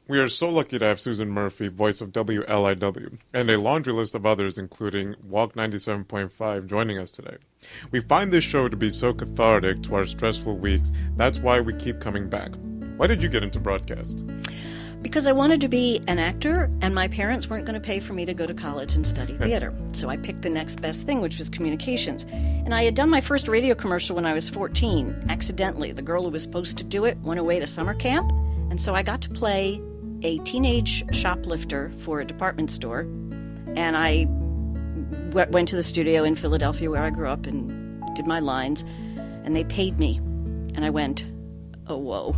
We are so lucky to have Susan Murphy, voice of WLIW, and a laundry list of others, including Walk 97.5, joining us today. We find this show to be so cathartic to our stressful weeks. That's why we keep coming back. Why did you get into broadcast? Because I wanted to be an actor, and my parents weren't going to pay for me to go to college and study theater. So I picked the next best thing, which was communications. And I had done my first radio commercial when I was 14, accidentally. The girl who was supposed to do it went away to summer camp, and so I got to play a teenage shoplifter for a department store. And I went to the studio in Philadelphia where I grew up and did my lines, and they paid me. And I went, oh, whoa.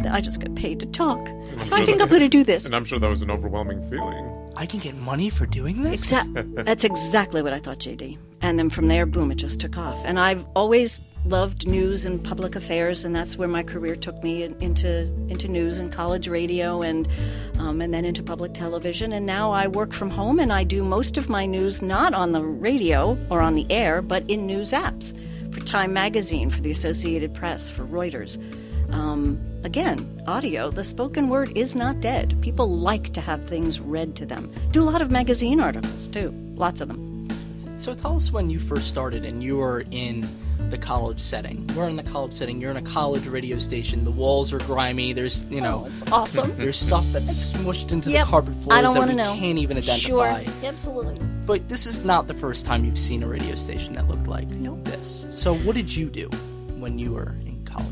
I just got paid to talk. So I think I'm going to do this. And I'm sure that was an overwhelming feeling. I can get money for doing this? That's exactly what I thought, JD. And then from there, boom, it just took off. And I've always loved news and public affairs, and that's where my career took me into news and college radio and then into public television. And now I work from home, and I do most of my news not on the radio or on the air, but in news apps for Time Magazine, for the Associated Press, for Reuters. Again, audio, the spoken word is not dead. People like to have things read to them. Do a lot of magazine articles, too. Lots of them. So tell us when you first started and you were in the college setting. We're in the college setting. You're in a college radio station. The walls are grimy. There's, it's awesome. There's stuff that's smushed into the carpet floors that we can't even identify. Sure, absolutely. But this is not the first time you've seen a radio station that looked like this. So what did you do when you were in college?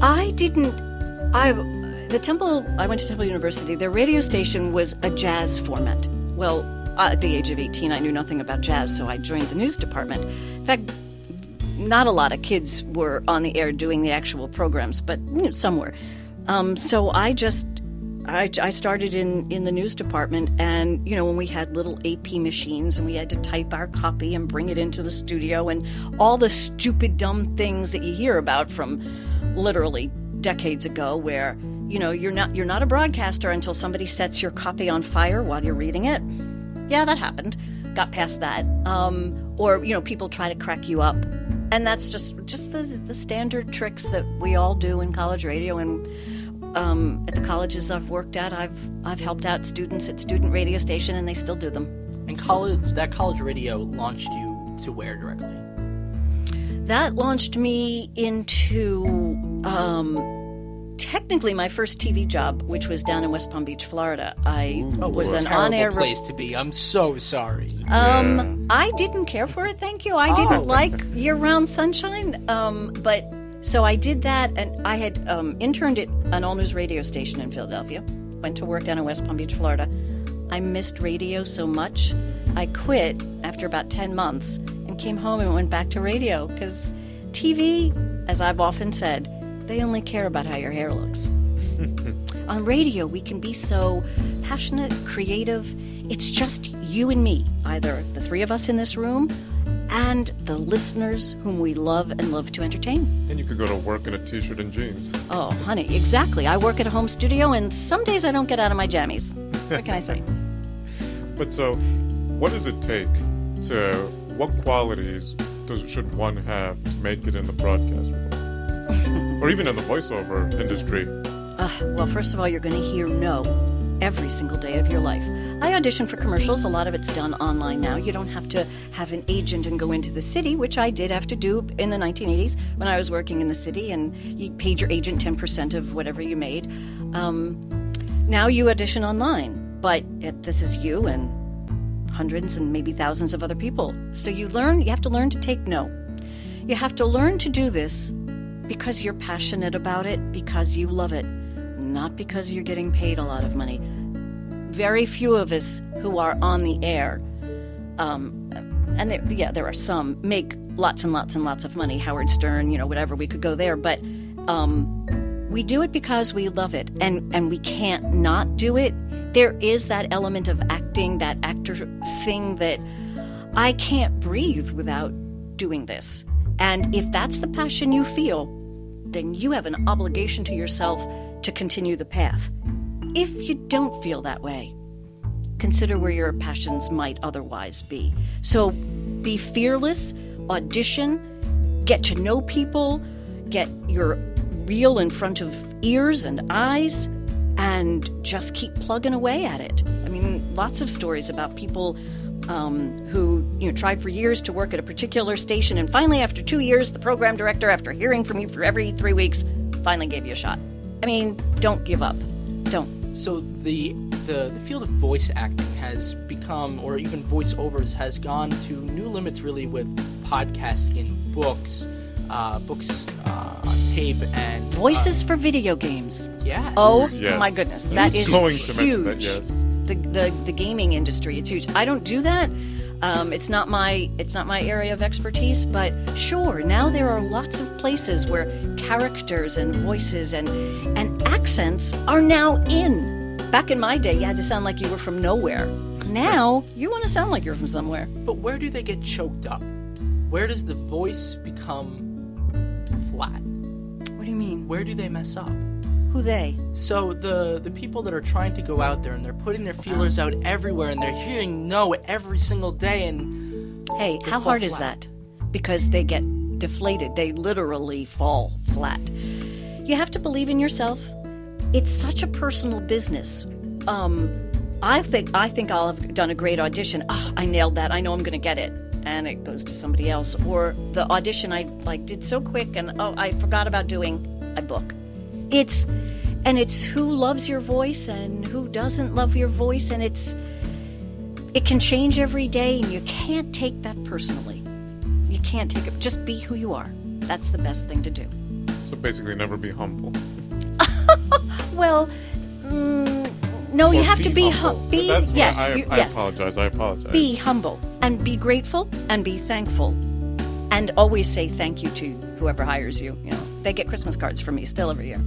I went to Temple University. Their radio station was a jazz format. Well, at the age of 18, I knew nothing about jazz, so I joined the news department. In fact, not a lot of kids were on the air doing the actual programs, but some were. So I started in the news department, and when we had little AP machines and we had to type our copy and bring it into the studio, and all the stupid, dumb things that you hear about from literally decades ago, where you're not a broadcaster until somebody sets your copy on fire while you're reading it. Yeah, that happened. Got past that. Or people try to crack you up, and that's just the standard tricks that we all do in college radio. And at the colleges I've worked at, I've helped out students at student radio station, and they still do them. And that college radio launched you to where directly? That launched me into technically my first TV job, which was down in West Palm Beach, Florida. I was an on-air place to be. I'm so sorry. I didn't care for it, thank you. I didn't like year-round sunshine. But so I did that, and I had interned at an all-news radio station in Philadelphia. Went to work down in West Palm Beach, Florida. I missed radio so much, I quit after about 10 months and came home and went back to radio, because TV, as I've often said, they only care about how your hair looks. On radio, we can be so passionate, creative. It's just you and me, either the three of us in this room and the listeners whom we love and love to entertain. And you could go to work in a t-shirt and jeans. Oh, honey, exactly. I work at a home studio, and some days I don't get out of my jammies. What can I say? But so, what does it take what qualities should one have to make it in the broadcast world? Or even in the voiceover industry? Well, first of all, you're going to hear no every single day of your life. I audition for commercials. A lot of it's done online now. You don't have to have an agent and go into the city, which I did have to do in the 1980s when I was working in the city, and you paid your agent 10% of whatever you made. Now you audition online, but this is you and hundreds and maybe thousands of other people. So you have to learn to take no. You have to learn to do this because you're passionate about it, because you love it, not because you're getting paid a lot of money. Very few of us who are on the air, and there are some, make lots and lots and lots of money. Howard Stern, whatever, we could go there. But we do it because we love it, and we can't not do it. There is that element of acting, that actor thing that I can't breathe without doing this. And if that's the passion you feel, then you have an obligation to yourself to continue the path. If you don't feel that way, consider where your passions might otherwise be. So be fearless, audition, get to know people, get your reel in front of ears and eyes, and just keep plugging away at it. I mean, lots of stories about people who tried for years to work at a particular station, and finally, after 2 years, the program director, after hearing from you for every 3 weeks, finally gave you a shot. I mean, don't give up. Don't. So the field of voice acting has become, or even voiceovers has gone to new limits really with podcasting, books on tape, and Voices for video games. Yes. Oh Yes. my goodness, I that was is going to huge. mention that, yes. The gaming industry, it's huge. I don't do that. It's not my area of expertise, but sure, now there are lots of places where characters and voices and accents are now in. Back in my day, you had to sound like you were from nowhere. Now, you want to sound like you're from somewhere. But where do they get choked up? Where does the voice become flat? What do you mean? Where do they mess up? Who they? So the people that are trying to go out there and they're putting their feelers out everywhere and they're hearing no every single day, and Hey, they how fall hard is flat. that? Because they get deflated. They literally fall flat. You have to believe in yourself. It's such a personal business. I think I'll have done a great audition. Oh, I nailed that. I know I'm going to get it. And it goes to somebody else. Or the audition I did so quick and I forgot about doing. I book. It's who loves your voice and who doesn't love your voice, and it can change every day, and you can't take that personally. You can't take it. Just be who you are. That's the best thing to do. So basically, never be humble. Well, no, you Or have to be humble. be That's why yes, I yes. apologize. I apologize. Be humble and be grateful and be thankful, and always say thank you to whoever hires you. They get Christmas cards from me still every year.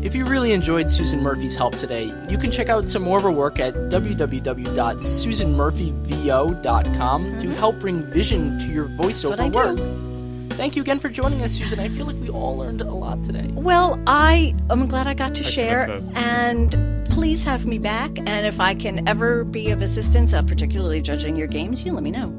If you really enjoyed Susan Murphy's help today, you can check out some more of her work at www.susanmurphyvo.com to help bring vision to your voiceover what I work. do. Thank you again for joining us, Susan. I feel like we all learned a lot today. Well, I'm glad I got to I can share, attest. and please have me back. And if I can ever be of assistance, particularly judging your games, you let me know.